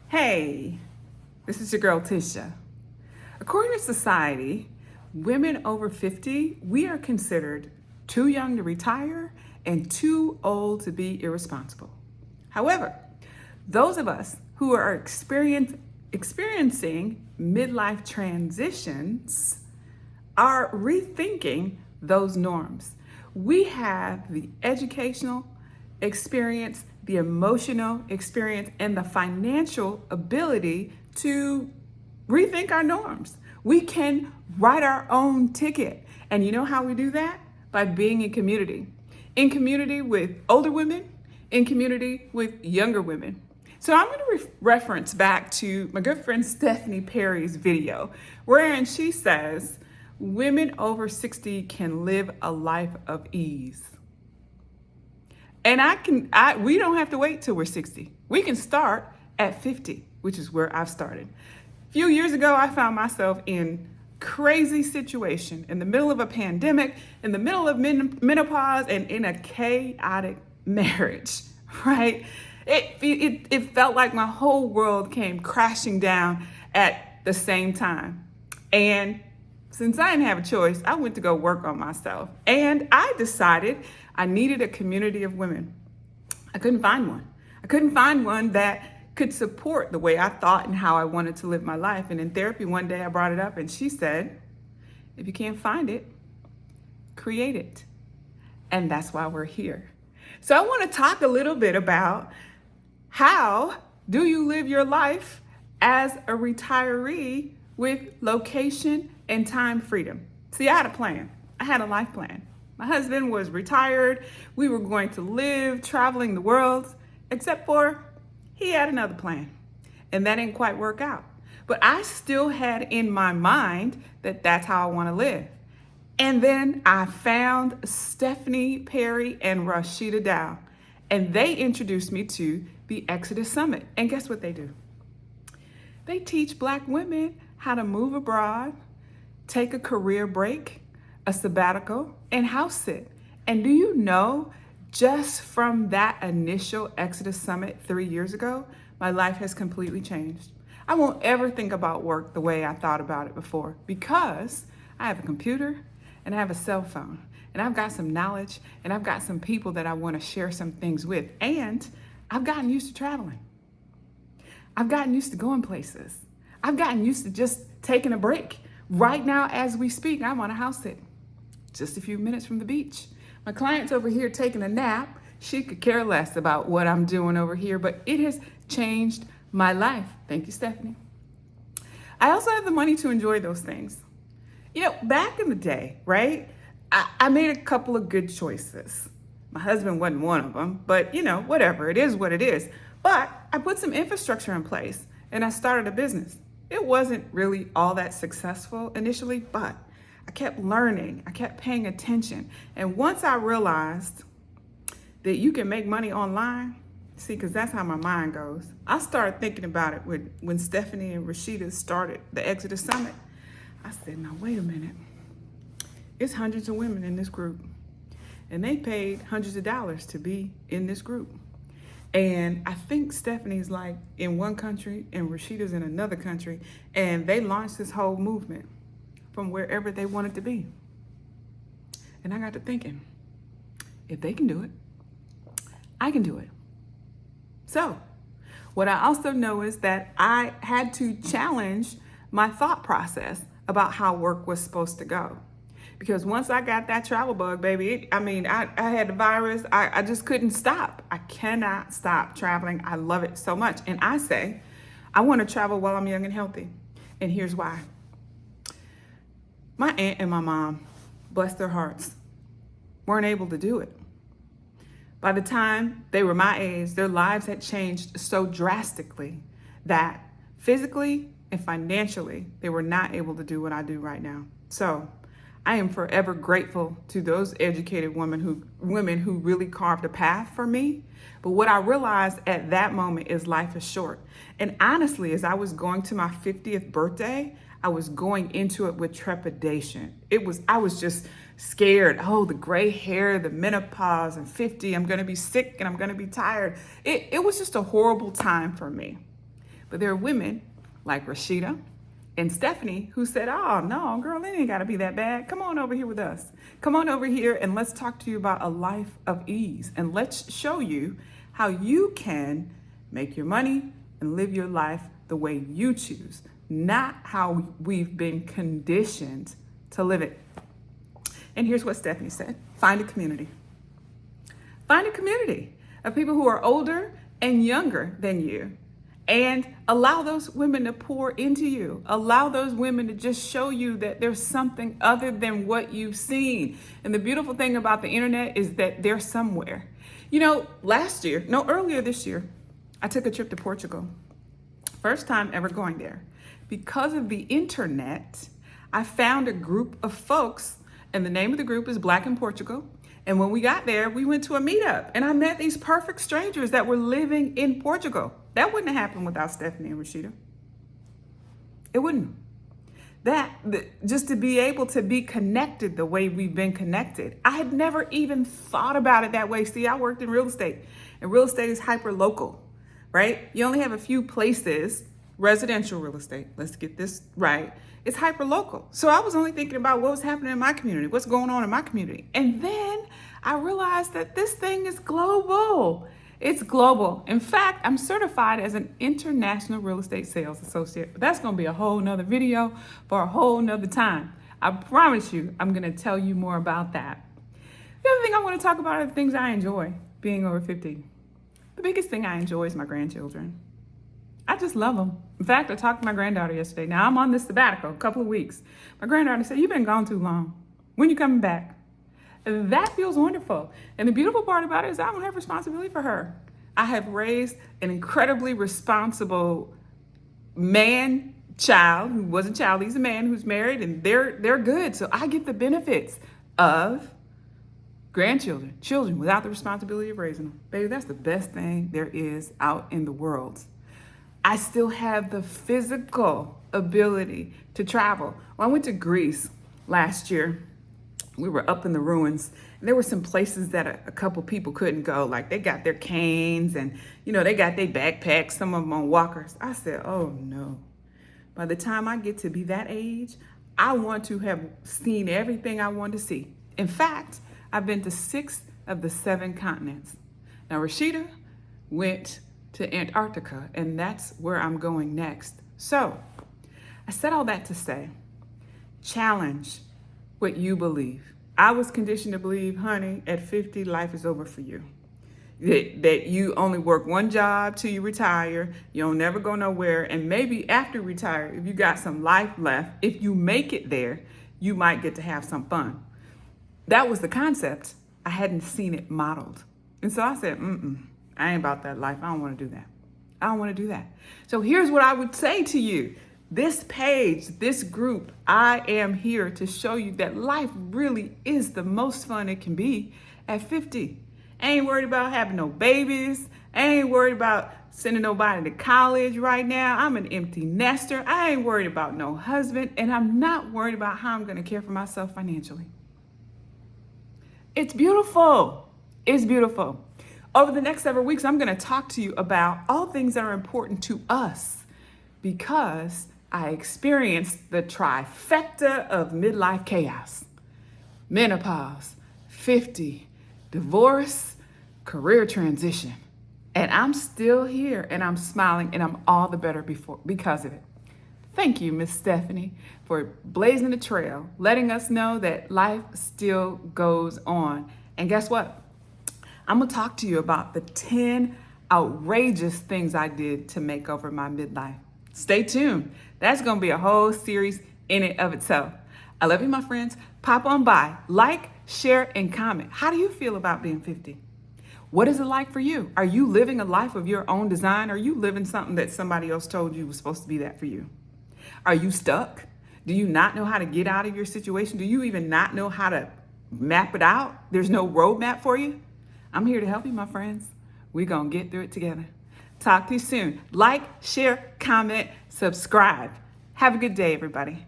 Hey, this is your girl Tisha. According to society, women over 50, we are considered too young to retire and too old to be irresponsible. However, those of us who are experiencing midlife transitions are rethinking those norms. We have the educational experience, the emotional experience, and the financial ability to rethink our norms. We can write our own ticket. And you know how we do that? By being in community. In community with older women, in community with younger women. So I'm going to reference back to my good friend Stephanie Perry's video, wherein she says, women over 60 can live a life of ease. And we don't have to wait till we're 60. We can start at 50, which is where I've started. A few years ago, I found myself in crazy situation in the middle of a pandemic, in the middle of menopause, and in a chaotic marriage, right? It felt like my whole world came crashing down at the same time. And since I didn't have a choice, I went to go work on myself. And I decided I needed a community of women. I couldn't find one. I couldn't find one that could support the way I thought and how I wanted to live my life. And in therapy one day I brought it up and she said, if you can't find it, create it. And that's why we're here. So I want to talk a little bit about how do you live your life as a retiree with location and time freedom. See, I had a plan. I had a life plan. My husband was retired. We were going to live traveling the world, except for he had another plan. And that didn't quite work out. But I still had in my mind that that's how I want to live. And then I found Stephanie Perry and Rashida Dow, and they introduced me to the Exodus Summit. And guess what they do? They teach Black women how to move abroad, take a career break, a sabbatical, and house sit. And do you know, just from that initial Exodus Summit 3 years ago, my life has completely changed. I won't ever think about work the way I thought about it before because I have a computer and I have a cell phone and I've got some knowledge and I've got some people that I want to share some things with. And I've gotten used to traveling. I've gotten used to going places. I've gotten used to just taking a break. Right now, as we speak, I'm on a house sit, just a few minutes from the beach. My client's over here taking a nap. She could care less about what I'm doing over here, but it has changed my life. Thank you, Stephanie. I also have the money to enjoy those things. You know, back in the day, right, I made a couple of good choices. My husband wasn't one of them, but you know, whatever, it is what it is. But I put some infrastructure in place and I started a business. It wasn't really all that successful initially, but I kept learning, I kept paying attention. And once I realized that you can make money online, see, because that's how my mind goes. I started thinking about it when Stephanie and Rashida started the Exodus Summit. I said, now wait a minute. It's hundreds of women in this group. And they paid hundreds of dollars to be in this group. And I think Stephanie's like in one country and Rashida's in another country. And they launched this whole movement from wherever they wanted to be. And I got to thinking, if they can do it, I can do it. So what I also know is that I had to challenge my thought process about how work was supposed to go. Because once I got that travel bug, baby, I had the virus. I just couldn't stop. I cannot stop traveling. I love it so much. And I say, I want to travel while I'm young and healthy. And here's why. My aunt and my mom, bless their hearts, weren't able to do it. By the time they were my age, their lives had changed so drastically that physically and financially, they were not able to do what I do right now. So I am forever grateful to those educated women who really carved a path for me. But what I realized at that moment is life is short. And honestly, as I was going to my 50th birthday, I was going into it with trepidation. I was just scared. Oh, the gray hair, the menopause, and 50, I'm gonna be sick and I'm gonna be tired. It was just a horrible time for me. But there are women like Rashida and Stephanie who said, oh, no, girl, it ain't got to be that bad. Come on over here with us. Come on over here and let's talk to you about a life of ease. And let's show you how you can make your money and live your life the way you choose, not how we've been conditioned to live it. And here's what Stephanie said. Find a community. Find a community of people who are older and younger than you. And allow those women to pour into you. Allow those women to just show you that there's something other than what you've seen. And the beautiful thing about the internet is that they're somewhere. You know, earlier this year, I took a trip to Portugal. First time ever going there. Because of the internet, I found a group of folks, and the name of the group is Black in Portugal. And when we got there, we went to a meetup, and I met these perfect strangers that were living in Portugal. That wouldn't have happened without Stephanie and Rashida. It wouldn't. Just to be able to be connected the way we've been connected. I had never even thought about it that way. See, I worked in real estate, and real estate is hyper local, right? You only have a few places, residential real estate. Let's get this right. It's hyper local. So I was only thinking about what was happening in my community, what's going on in my community. And then I realized that this thing is global. It's global. In fact, I'm certified as an international real estate sales associate. But that's going to be a whole nother video for a whole nother time. I promise you, I'm going to tell you more about that. The other thing I want to talk about are the things I enjoy being over 50. The biggest thing I enjoy is my grandchildren. I just love them. In fact, I talked to my granddaughter yesterday. Now, I'm on this sabbatical, a couple of weeks. My granddaughter said, you've been gone too long. When you coming back? And that feels wonderful. And the beautiful part about it is I don't have responsibility for her. I have raised an incredibly responsible child who wasn't a child. He's a man who's married, and they're good. So I get the benefits of grandchildren, children without the responsibility of raising them. Baby, that's the best thing there is out in the world. I still have the physical ability to travel. When I went to Greece last year, we were up in the ruins, and there were some places that a couple people couldn't go. Like they got their canes and, they got their backpacks, some of them on walkers. I said, oh no. By the time I get to be that age, I want to have seen everything I want to see. In fact, I've been to 6 of the 7 continents. Now, Rashida went to Antarctica, and that's where I'm going next. So I said all that to say, challenge what you believe. I was conditioned to believe, honey, at 50, life is over for you. That you only work one job till you retire, you don't never go nowhere, and maybe after you retire, if you got some life left, if you make it there, you might get to have some fun. That was the concept. I hadn't seen it modeled. And so I said, I ain't about that life. I don't want to do that. I don't want to do that. So here's what I would say to you. This page, this group, I am here to show you that life really is the most fun it can be at 50. I ain't worried about having no babies. I ain't worried about sending nobody to college right now. I'm an empty nester. I ain't worried about no husband, and I'm not worried about how I'm going to care for myself financially. It's beautiful. It's beautiful. Over the next several weeks, I'm going to talk to you about all things that are important to us because I experienced the trifecta of midlife chaos: menopause, 50, divorce, career transition. And I'm still here, and I'm smiling, and I'm all the better because of it. Thank you, Miss Stephanie, for blazing the trail, letting us know that life still goes on. And guess what? I'm going to talk to you about the 10 outrageous things I did to make over my midlife. Stay tuned. That's going to be a whole series in and of itself. I love you, my friends. Pop on by, like, share, and comment. How do you feel about being 50? What is it like for you? Are you living a life of your own design? Are you living something that somebody else told you was supposed to be that for you? Are you stuck? Do you not know how to get out of your situation? Do you even not know how to map it out? There's no roadmap for you? I'm here to help you, my friends. We're going to get through it together. Talk to you soon. Like, share, comment, subscribe. Have a good day, everybody.